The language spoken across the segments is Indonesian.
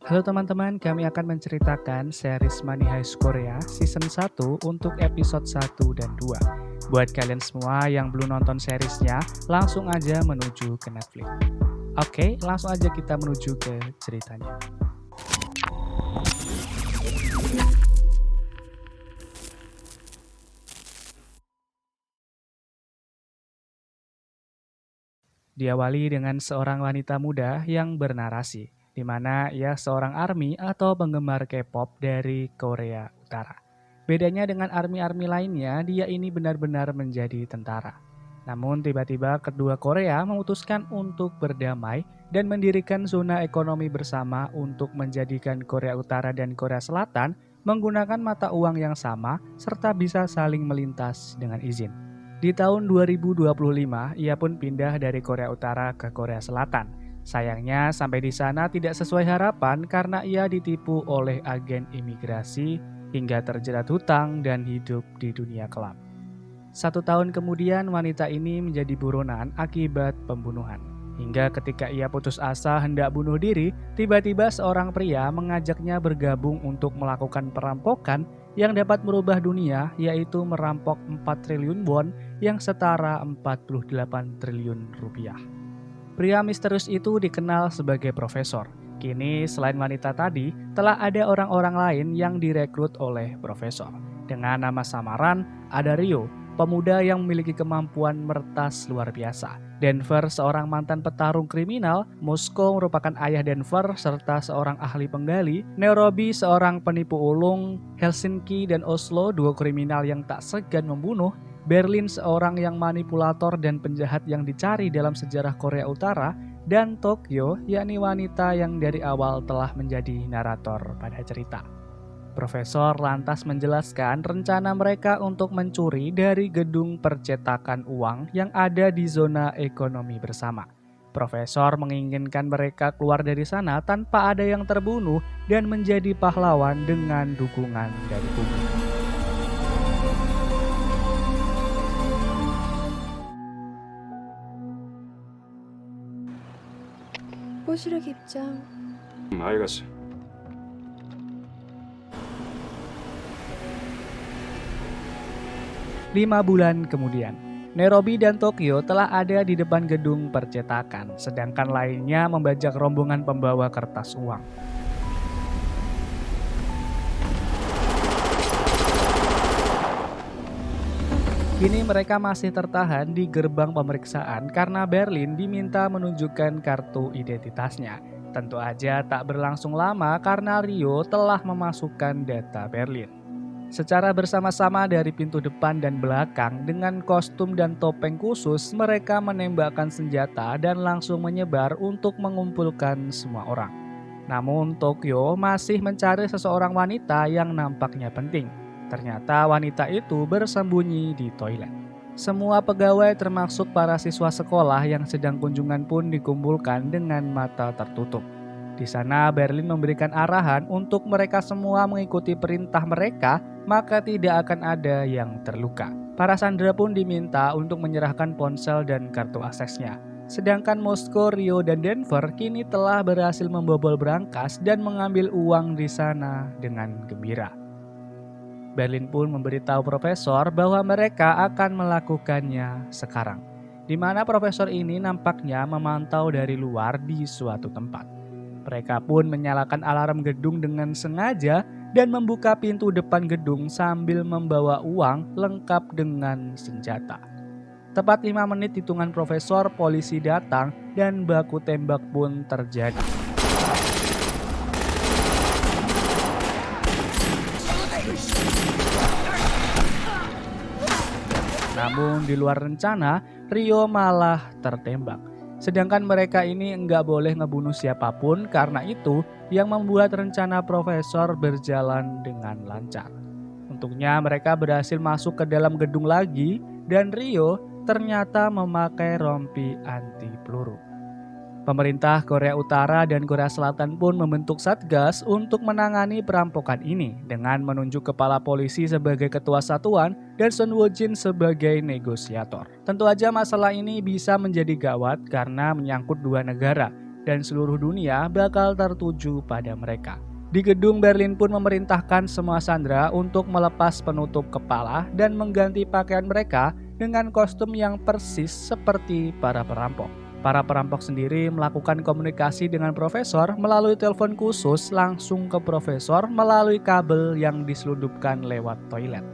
Halo teman-teman, kami akan menceritakan series Money Heist Korea Season 1 untuk episode 1 dan 2. Buat kalian semua yang belum nonton seriesnya, langsung aja menuju ke Netflix. Oke, langsung aja kita menuju ke ceritanya. Diawali dengan seorang wanita muda yang bernarasi, di mana ia seorang ARMY atau penggemar K-pop dari Korea Utara. Bedanya dengan ARMY-ARMY lainnya, dia ini benar-benar menjadi tentara. Namun tiba-tiba kedua Korea memutuskan untuk berdamai dan mendirikan zona ekonomi bersama untuk menjadikan Korea Utara dan Korea Selatan menggunakan mata uang yang sama serta bisa saling melintas dengan izin. Di tahun 2025, ia pun pindah dari Korea Utara ke Korea Selatan. Sayangnya, sampai di sana tidak sesuai harapan karena ia ditipu oleh agen imigrasi hingga terjerat hutang dan hidup di dunia kelam. 1 tahun kemudian, wanita ini menjadi buronan akibat pembunuhan. Hingga ketika ia putus asa hendak bunuh diri, tiba-tiba seorang pria mengajaknya bergabung untuk melakukan perampokan yang dapat merubah dunia, yaitu merampok 4 triliun won yang setara 48 triliun rupiah. Pria misterius itu dikenal sebagai profesor. Kini selain wanita tadi, telah ada orang-orang lain yang direkrut oleh profesor. Dengan nama samaran, ada Rio, pemuda yang memiliki kemampuan mertas luar biasa. Denver, seorang mantan petarung kriminal. Moskow merupakan ayah Denver serta seorang ahli penggali. Nairobi, seorang penipu ulung. Helsinki dan Oslo, dua kriminal yang tak segan membunuh. Berlin, seorang yang manipulator dan penjahat yang dicari dalam sejarah Korea Utara. Dan Tokyo, yakni wanita yang dari awal telah menjadi narator pada cerita. Profesor lantas menjelaskan rencana mereka untuk mencuri dari gedung percetakan uang yang ada di zona ekonomi bersama. Profesor menginginkan mereka keluar dari sana tanpa ada yang terbunuh dan menjadi pahlawan dengan dukungan dari publik. 호시력 입장. 알겠어. 5 bulan kemudian, Nairobi dan Tokyo telah ada di depan gedung percetakan, sedangkan lainnya membajak rombongan pembawa kertas uang. Kini mereka masih tertahan di gerbang pemeriksaan karena Berlin diminta menunjukkan kartu identitasnya. Tentu aja tak berlangsung lama karena Rio telah memasukkan data Berlin. Secara bersama-sama dari pintu depan dan belakang dengan kostum dan topeng khusus, mereka menembakkan senjata dan langsung menyebar untuk mengumpulkan semua orang. Namun Tokyo masih mencari seseorang wanita yang nampaknya penting. Ternyata wanita itu bersembunyi di toilet. Semua pegawai termasuk para siswa sekolah yang sedang kunjungan pun dikumpulkan dengan mata tertutup. Di sana Berlin memberikan arahan untuk mereka semua mengikuti perintah mereka, maka tidak akan ada yang terluka. Para sandera pun diminta untuk menyerahkan ponsel dan kartu aksesnya. Sedangkan Moskow, Rio, dan Denver kini telah berhasil membobol berangkas dan mengambil uang di sana dengan gembira. Berlin pun memberitahu profesor bahwa mereka akan melakukannya sekarang, di mana profesor ini nampaknya memantau dari luar di suatu tempat. Mereka pun menyalakan alarm gedung dengan sengaja dan membuka pintu depan gedung sambil membawa uang lengkap dengan senjata. Tepat 5 menit hitungan profesor, polisi datang dan baku tembak pun terjadi. Namun di luar rencana, Rio malah tertembak. Sedangkan mereka ini nggak boleh ngebunuh siapapun, karena itu yang membuat rencana profesor berjalan dengan lancar. Untungnya mereka berhasil masuk ke dalam gedung lagi dan Rio ternyata memakai rompi anti peluru. Pemerintah Korea Utara dan Korea Selatan pun membentuk satgas untuk menangani perampokan ini dengan menunjuk kepala polisi sebagai ketua satuan dan Son Woo-jin sebagai negosiator. Tentu aja masalah ini bisa menjadi gawat karena menyangkut dua negara, dan seluruh dunia bakal tertuju pada mereka. Di gedung, Berlin pun memerintahkan semua sandera untuk melepas penutup kepala dan mengganti pakaian mereka dengan kostum yang persis seperti para perampok. Para perampok sendiri melakukan komunikasi dengan profesor melalui telepon khusus langsung ke profesor melalui kabel yang diselundupkan lewat toilet.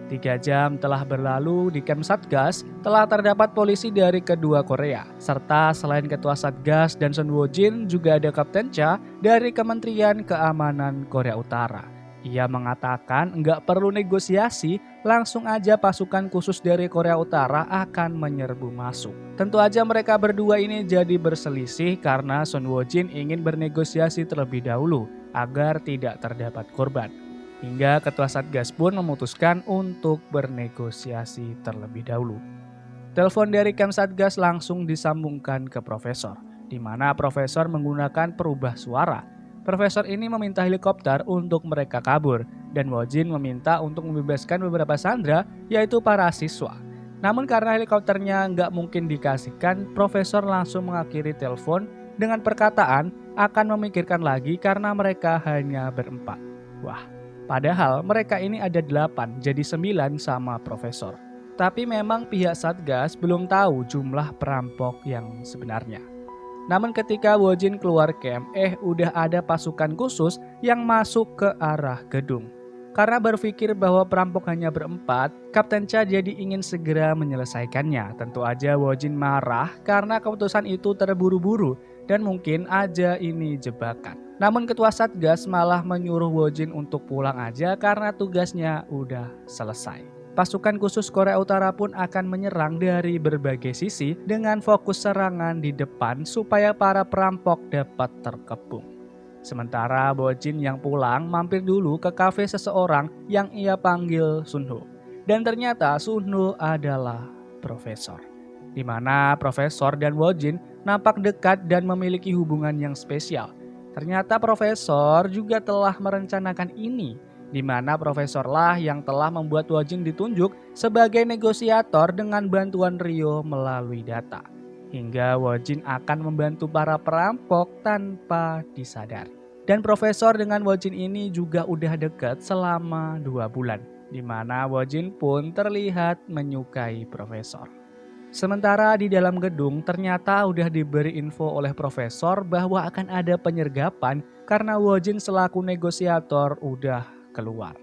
3 jam telah berlalu di kamp Satgas, telah terdapat polisi dari kedua Korea. Serta selain ketua Satgas dan Sun Woo-jin, juga ada Kapten Cha dari Kementerian Keamanan Korea Utara. Ia mengatakan nggak perlu negosiasi, langsung aja pasukan khusus dari Korea Utara akan menyerbu masuk. Tentu aja mereka berdua ini jadi berselisih karena Sun Woo-jin ingin bernegosiasi terlebih dahulu agar tidak terdapat korban. Hingga ketua Satgas pun memutuskan untuk bernegosiasi terlebih dahulu. Telepon dari kamp Satgas langsung disambungkan ke profesor, di mana profesor menggunakan perubah suara. Profesor ini meminta helikopter untuk mereka kabur, dan Woo-jin meminta untuk membebaskan beberapa sandera, yaitu para siswa. Namun karena helikopternya nggak mungkin dikasihkan, profesor langsung mengakhiri telepon dengan perkataan akan memikirkan lagi karena mereka hanya berempat. Wah, padahal mereka ini ada 8, jadi 9 sama profesor. Tapi memang pihak Satgas belum tahu jumlah perampok yang sebenarnya. Namun ketika Woo-jin keluar camp, udah ada pasukan khusus yang masuk ke arah gedung. Karena berpikir bahwa perampok hanya berempat, Kapten Cha jadi ingin segera menyelesaikannya. Tentu aja Woo-jin marah karena keputusan itu terburu-buru dan mungkin aja ini jebakan. Namun ketua Satgas malah menyuruh Woo-jin untuk pulang aja karena tugasnya udah selesai. Pasukan khusus Korea Utara pun akan menyerang dari berbagai sisi dengan fokus serangan di depan supaya para perampok dapat terkepung. Sementara Woo-jin yang pulang mampir dulu ke kafe seseorang yang ia panggil Sun-ho. Dan ternyata Sun-ho adalah profesor. Di mana profesor dan Woo-jin nampak dekat dan memiliki hubungan yang spesial. Ternyata profesor juga telah merencanakan ini, di mana profesorlah yang telah membuat Woo-jin ditunjuk sebagai negosiator dengan bantuan Rio melalui data. Hingga Woo-jin akan membantu para perampok tanpa disadari. Dan profesor dengan Woo-jin ini juga udah dekat selama 2 bulan, di mana Woo-jin pun terlihat menyukai profesor. Sementara di dalam gedung ternyata udah diberi info oleh profesor bahwa akan ada penyergapan karena Woo-jin selaku negosiator udah keluar.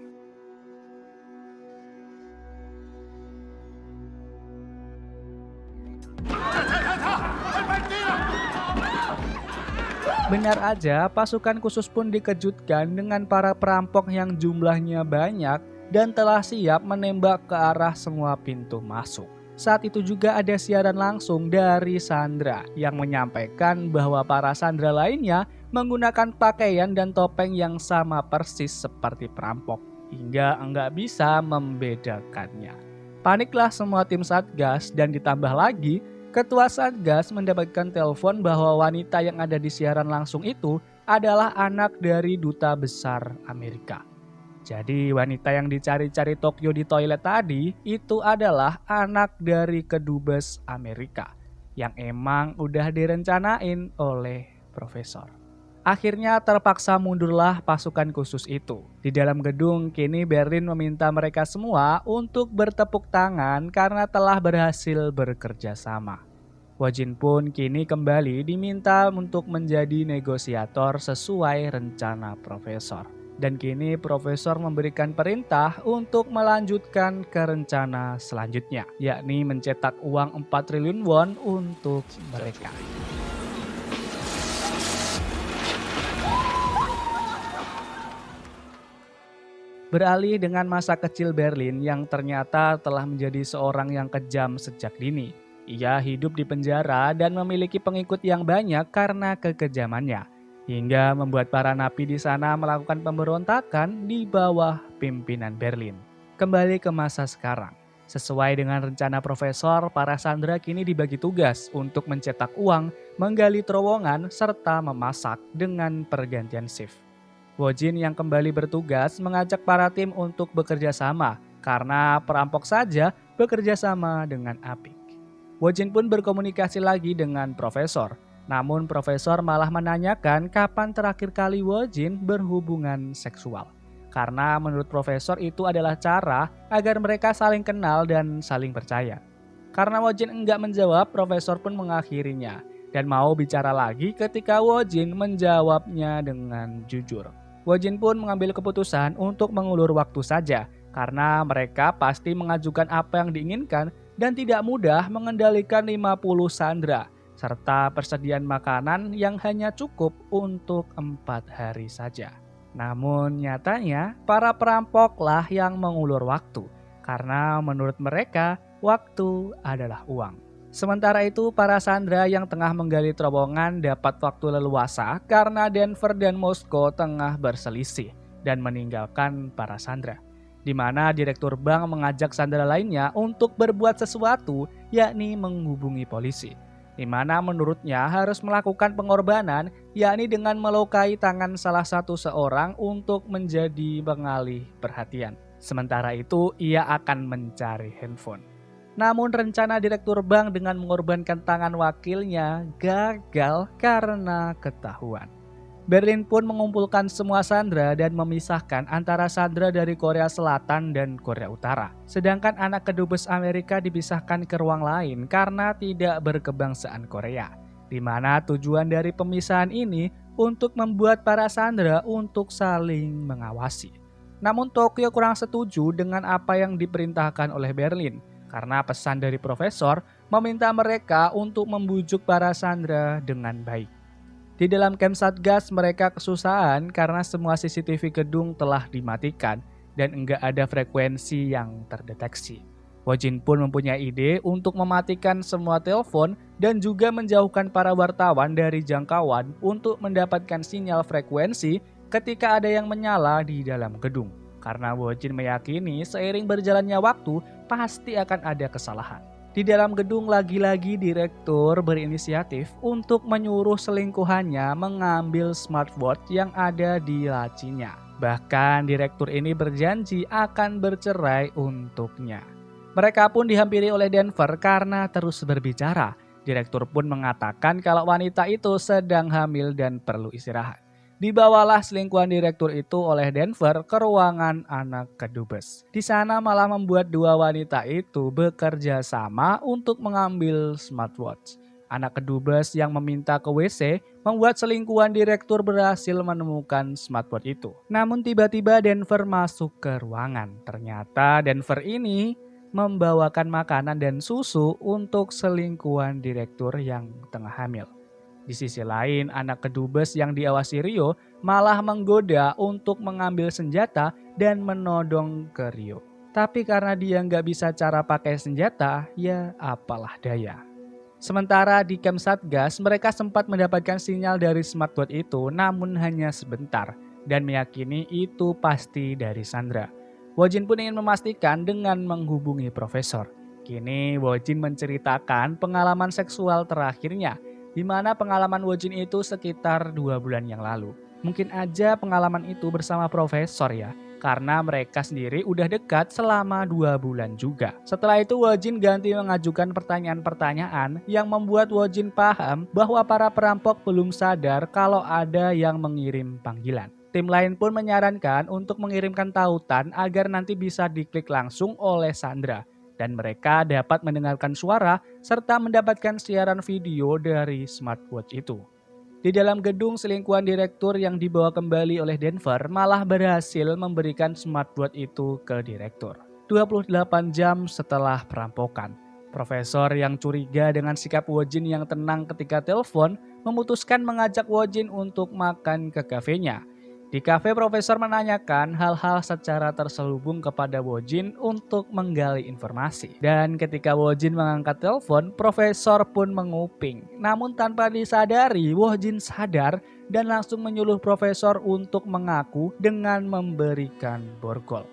Benar aja, pasukan khusus pun dikejutkan dengan para perampok yang jumlahnya banyak dan telah siap menembak ke arah semua pintu masuk. Saat itu juga ada siaran langsung dari Sandra yang menyampaikan bahwa para Sandra lainnya menggunakan pakaian dan topeng yang sama persis seperti perampok, hingga enggak bisa membedakannya. Paniklah semua tim Satgas dan ditambah lagi, ketua Satgas mendapatkan telepon bahwa wanita yang ada di siaran langsung itu adalah anak dari duta besar Amerika. Jadi wanita yang dicari-cari Tokyo di toilet tadi itu adalah anak dari kedubes Amerika yang emang udah direncanain oleh profesor. Akhirnya terpaksa mundurlah pasukan khusus itu. Di dalam gedung kini Berlin meminta mereka semua untuk bertepuk tangan karena telah berhasil bekerja sama. Woo-jin pun kini kembali diminta untuk menjadi negosiator sesuai rencana profesor. Dan kini profesor memberikan perintah untuk melanjutkan ke rencana selanjutnya, yakni mencetak uang 4 triliun won untuk mereka. Beralih dengan masa kecil Berlin yang ternyata telah menjadi seorang yang kejam sejak dini. Ia hidup di penjara dan memiliki pengikut yang banyak karena kekejamannya. Hingga membuat para napi di sana melakukan pemberontakan di bawah pimpinan Berlin. Kembali ke masa sekarang. Sesuai dengan rencana profesor, para sandera kini dibagi tugas untuk mencetak uang, menggali terowongan, serta memasak dengan pergantian shift. Woo-jin yang kembali bertugas mengajak para tim untuk bekerja sama, karena perampok saja bekerja sama dengan apik. Woo-jin pun berkomunikasi lagi dengan profesor. Namun profesor malah menanyakan kapan terakhir kali Wojin berhubungan seksual. Karena menurut profesor itu adalah cara agar mereka saling kenal dan saling percaya. Karena Wojin enggak menjawab, profesor pun mengakhirinya dan mau bicara lagi ketika Wojin menjawabnya dengan jujur. Wojin pun mengambil keputusan untuk mengulur waktu saja karena mereka pasti mengajukan apa yang diinginkan dan tidak mudah mengendalikan 50 sandera serta persediaan makanan yang hanya cukup untuk 4 hari saja. Namun nyatanya para perampoklah yang mengulur waktu karena menurut mereka waktu adalah uang. Sementara itu para sandera yang tengah menggali terowongan dapat waktu leluasa karena Denver dan Moskow tengah berselisih dan meninggalkan para sandera. Di mana direktur bank mengajak sandera lainnya untuk berbuat sesuatu, yakni menghubungi polisi. Di mana menurutnya harus melakukan pengorbanan, yakni dengan melukai tangan salah satu seorang untuk menjadi pengalih perhatian. Sementara itu ia akan mencari handphone. Namun rencana direktur bank dengan mengorbankan tangan wakilnya gagal karena ketahuan. Berlin pun mengumpulkan semua sandera dan memisahkan antara sandera dari Korea Selatan dan Korea Utara. Sedangkan anak kedubes Amerika dipisahkan ke ruang lain karena tidak berkebangsaan Korea. Di mana tujuan dari pemisahan ini untuk membuat para sandera untuk saling mengawasi. Namun Tokyo kurang setuju dengan apa yang diperintahkan oleh Berlin. Karena pesan dari profesor meminta mereka untuk membujuk para sandera dengan baik. Di dalam camp Satgas mereka kesusahan karena semua CCTV gedung telah dimatikan dan enggak ada frekuensi yang terdeteksi. Wojin pun mempunyai ide untuk mematikan semua telepon dan juga menjauhkan para wartawan dari jangkauan untuk mendapatkan sinyal frekuensi ketika ada yang menyala di dalam gedung. Karena Wojin meyakini seiring berjalannya waktu pasti akan ada kesalahan. Di dalam gedung lagi-lagi direktur berinisiatif untuk menyuruh selingkuhannya mengambil smartwatch yang ada di lacinya. Bahkan direktur ini berjanji akan bercerai untuknya. Mereka pun dihampiri oleh Denver karena terus berbicara. Direktur pun mengatakan kalau wanita itu sedang hamil dan perlu istirahat. Dibawalah selingkuhan direktur itu oleh Denver ke ruangan anak kedubes. Di sana malah membuat dua wanita itu bekerja sama untuk mengambil smartwatch. Anak kedubes yang meminta ke WC membuat selingkuhan direktur berhasil menemukan smartwatch itu. Namun tiba-tiba Denver masuk ke ruangan. Ternyata Denver ini membawakan makanan dan susu untuk selingkuhan direktur yang tengah hamil. Di sisi lain, anak kedubes yang diawasi Rio malah menggoda untuk mengambil senjata dan menodong ke Rio. Tapi karena dia nggak bisa cara pakai senjata, ya apalah daya. Sementara di camp Satgas, mereka sempat mendapatkan sinyal dari smartwatch itu namun hanya sebentar dan meyakini itu pasti dari Sandra. Wojin pun ingin memastikan dengan menghubungi profesor. Kini Wojin menceritakan pengalaman seksual terakhirnya, di mana pengalaman Wojin itu sekitar 2 bulan yang lalu. Mungkin aja pengalaman itu bersama profesor ya, karena mereka sendiri udah dekat selama 2 bulan juga. Setelah itu Wojin ganti mengajukan pertanyaan-pertanyaan yang membuat Wojin paham bahwa para perampok belum sadar kalau ada yang mengirim panggilan. Tim lain pun menyarankan untuk mengirimkan tautan agar nanti bisa diklik langsung oleh Sandra. Dan mereka dapat mendengarkan suara serta mendapatkan siaran video dari smartwatch itu. Di dalam gedung selingkuhan direktur yang dibawa kembali oleh Denver malah berhasil memberikan smartwatch itu ke direktur. 28 jam setelah perampokan, profesor yang curiga dengan sikap Wojin yang tenang ketika telepon memutuskan mengajak Wojin untuk makan ke kafenya. Di kafe, profesor menanyakan hal-hal secara terselubung kepada Wojin untuk menggali informasi. Dan ketika Wojin mengangkat telepon, profesor pun menguping. Namun tanpa disadari, Wojin sadar dan langsung menyuruh profesor untuk mengaku dengan memberikan borgol.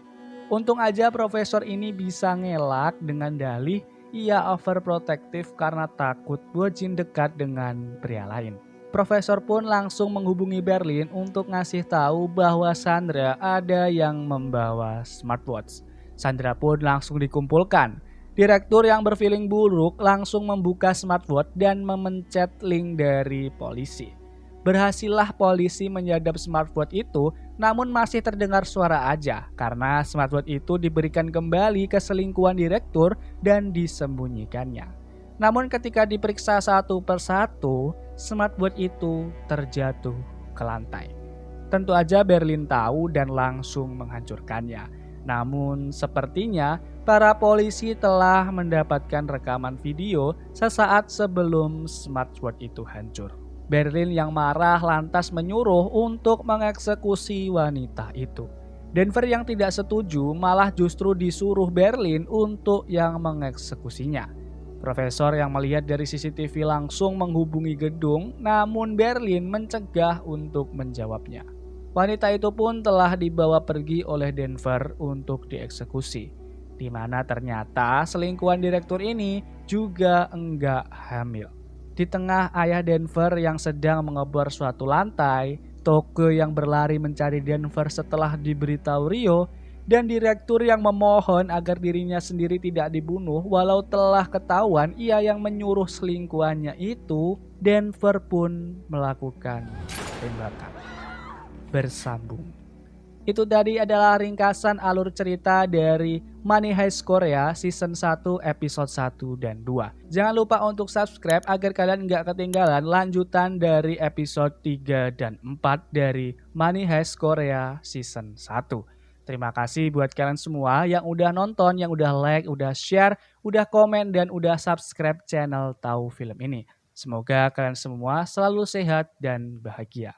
Untung aja profesor ini bisa ngelak dengan dalih ia overprotective karena takut Wojin dekat dengan pria lain. Profesor pun langsung menghubungi Berlin untuk ngasih tahu bahwa Sandra ada yang membawa smartwatch. Sandra pun langsung dikumpulkan Direktur yang berfeeling buruk langsung membuka smartwatch dan memencet link dari polisi. Berhasillah polisi menyadap smartwatch itu, namun masih terdengar suara aja karena smartwatch itu diberikan kembali ke selingkuhan direktur dan disembunyikannya. Namun ketika diperiksa satu persatu, smartwatch itu terjatuh ke lantai. Tentu aja Berlin tahu dan langsung menghancurkannya. Namun sepertinya para polisi telah mendapatkan rekaman video sesaat sebelum smartwatch itu hancur. Berlin yang marah lantas menyuruh untuk mengeksekusi wanita itu. Denver yang tidak setuju malah justru disuruh Berlin untuk yang mengeksekusinya. Profesor yang melihat dari CCTV langsung menghubungi gedung, namun Berlin mencegah untuk menjawabnya. Wanita itu pun telah dibawa pergi oleh Denver untuk dieksekusi, di mana ternyata selingkuhan direktur ini juga enggak hamil. Di tengah ayah Denver yang sedang mengebor suatu lantai, Toke yang berlari mencari Denver setelah diberitahu Rio, dan direktur yang memohon agar dirinya sendiri tidak dibunuh walau telah ketahuan ia yang menyuruh selingkuhannya itu, Denver pun melakukan tembakan. Bersambung. Itu tadi adalah ringkasan alur cerita dari Money Heist Korea season 1 episode 1 dan 2. Jangan lupa untuk subscribe agar kalian nggak ketinggalan lanjutan dari episode 3 dan 4 dari Money Heist Korea season 1. Terima kasih buat kalian semua yang udah nonton, yang udah like, udah share, udah komen, dan udah subscribe channel Tahu Film ini. Semoga kalian semua selalu sehat dan bahagia.